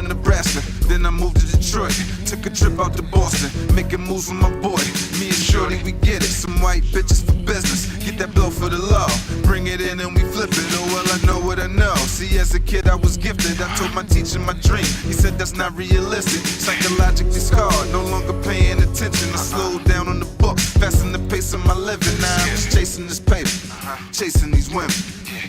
in Nebraska, then I moved to Detroit. Took a trip out to Boston, making moves with my boy. Me and Shorty, we get it. Some white bitches for business. Get that blow for the law. Bring it in and we flip it. Oh well, I know what I know. See, as a kid I was gifted. I told my teacher my dream. He said that's not realistic. Psychologically scarred, no longer paying attention. I slowed down on the book, fasten the pace of my living. Now I'm just chasing this paper, chasing these women,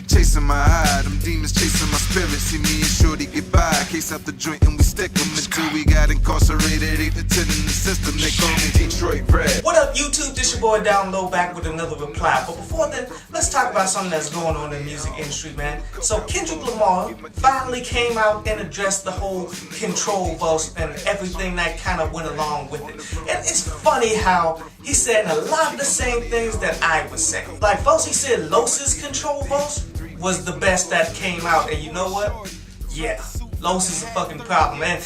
chasing my eye. Them demons chasing my spirit. See me and Shorty get by, case out the joint and we stick them until we got incarcerated. 8 to 10 in the system. They call me Detroit Red. What up, YouTube? This your boy Down Low back with another reply. But before then, let's talk about something that's going on in the music industry, man. So Kendrick Lamar finally came out and addressed the whole control votes and everything that kind of went along with it. And it's funny how he said a lot of the same things that I was saying. Like, folks, he said Los's control votes was the best that came out. And you know what? Yeah. Los is a fucking problem, man.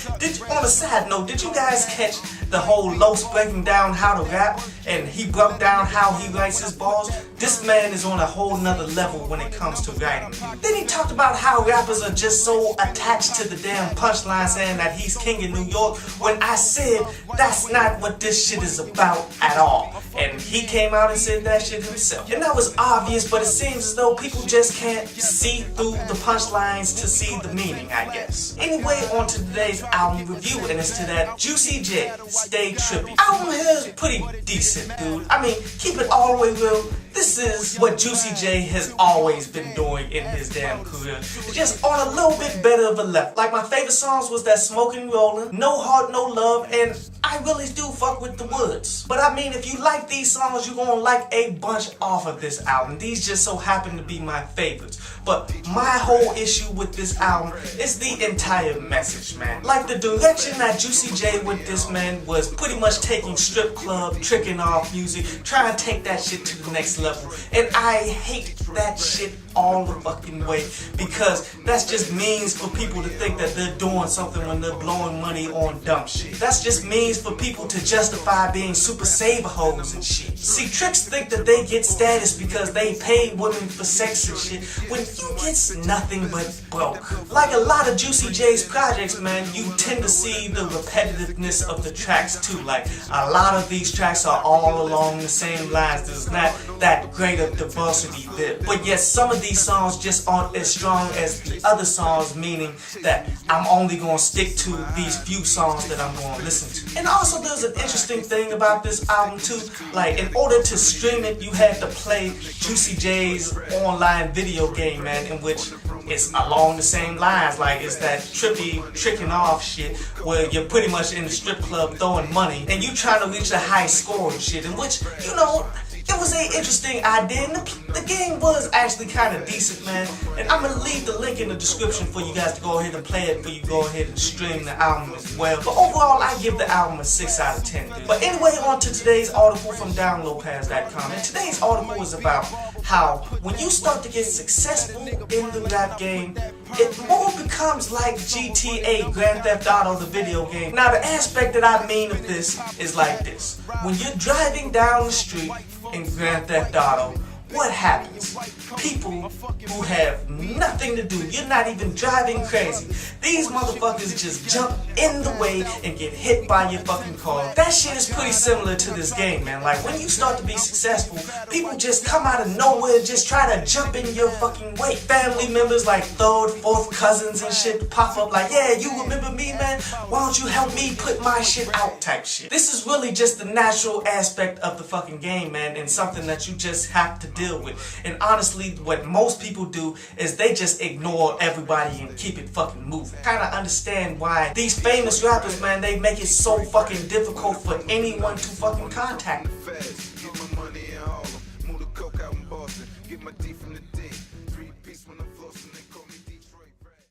On a side note, did you guys catch the whole Los breaking down how to rap? And he broke down how he writes his bars? This man is on a whole nother level when it comes to writing. Then he talked about how rappers are just so attached to the damn punchline, saying that he's king in New York, when I said that's not what this shit is about at all. And he came out and said that shit himself. And that was obvious, but it seems as though people just can't see through the punchlines to see the meaning, I guess. Anyway, on to today's album review, and it's to that J Stay Trippy. Album here is pretty decent, dude. I mean, keep it all the way real. This is what Juicy J has always been doing in his damn career. It's just on a little bit better of a level. Like, my favorite songs was that Smoking Rollin', No Heart, No Love, and I really do fuck with the Woods. But I mean, if you like these songs, you're gonna like a bunch off of this album. These just so happen to be my favorites. But my whole issue with this album is the entire message, man. Like, the direction that Juicy J with this, man, was pretty much taking strip club, tricking off music, trying to take that shit to the next level. And I hate that shit all the fucking way, because that's just means for people to think that they're doing something when they're blowing money on dumb shit. That's just means for people to justify being super saver hoes and shit. See, tricks think that they get status because they pay women for sex and shit, when you get nothing but broke. Like a lot of Juicy J's projects, man, you tend to see the repetitiveness of the tracks too. Like, a lot of these tracks are all along the same lines. There's not that great of diversity there. But yet some of these songs just aren't as strong as the other songs, meaning that I'm only going to stick to these few songs that I'm going to listen to. And also, there's an interesting thing about this album too. Like, in order to stream it, you had to play Juicy J's online video game, man, in which it's along the same lines. Like, it's that trippy, tricking off shit where you're pretty much in the strip club throwing money and you trying to reach a high score and shit, in which, you know, it was an interesting idea, and the game was actually kind of decent, man. And I'm going to leave the link in the description for you guys to go ahead and play it, for you go ahead and stream the album as well. But overall, I give the album a 6 out of 10, dude. But anyway, on to today's article from downloadpass.com. And today's article is about how when you start to get successful in the rap game, it more becomes like GTA, Grand Theft Auto, the video game. Now, the aspect that I mean of this is like this. When you're driving down the street in Grand Theft Auto, what happens? People who have nothing to do, you're not even driving crazy, these motherfuckers just jump in the way and get hit by your fucking car. That shit is pretty similar to this game, man. Like, when you start to be successful, people just come out of nowhere and just try to jump in your fucking way. Family members like third, fourth cousins and shit pop up like, yeah, you remember me, man? Why don't you help me put my shit out type shit. This is really just the natural aspect of the fucking game, man, and something that you just have to deal with. And honestly, what most people do is they just ignore everybody and keep it fucking moving. Kinda understand why these famous rappers, man, they make it so fucking difficult for anyone to fucking contact them.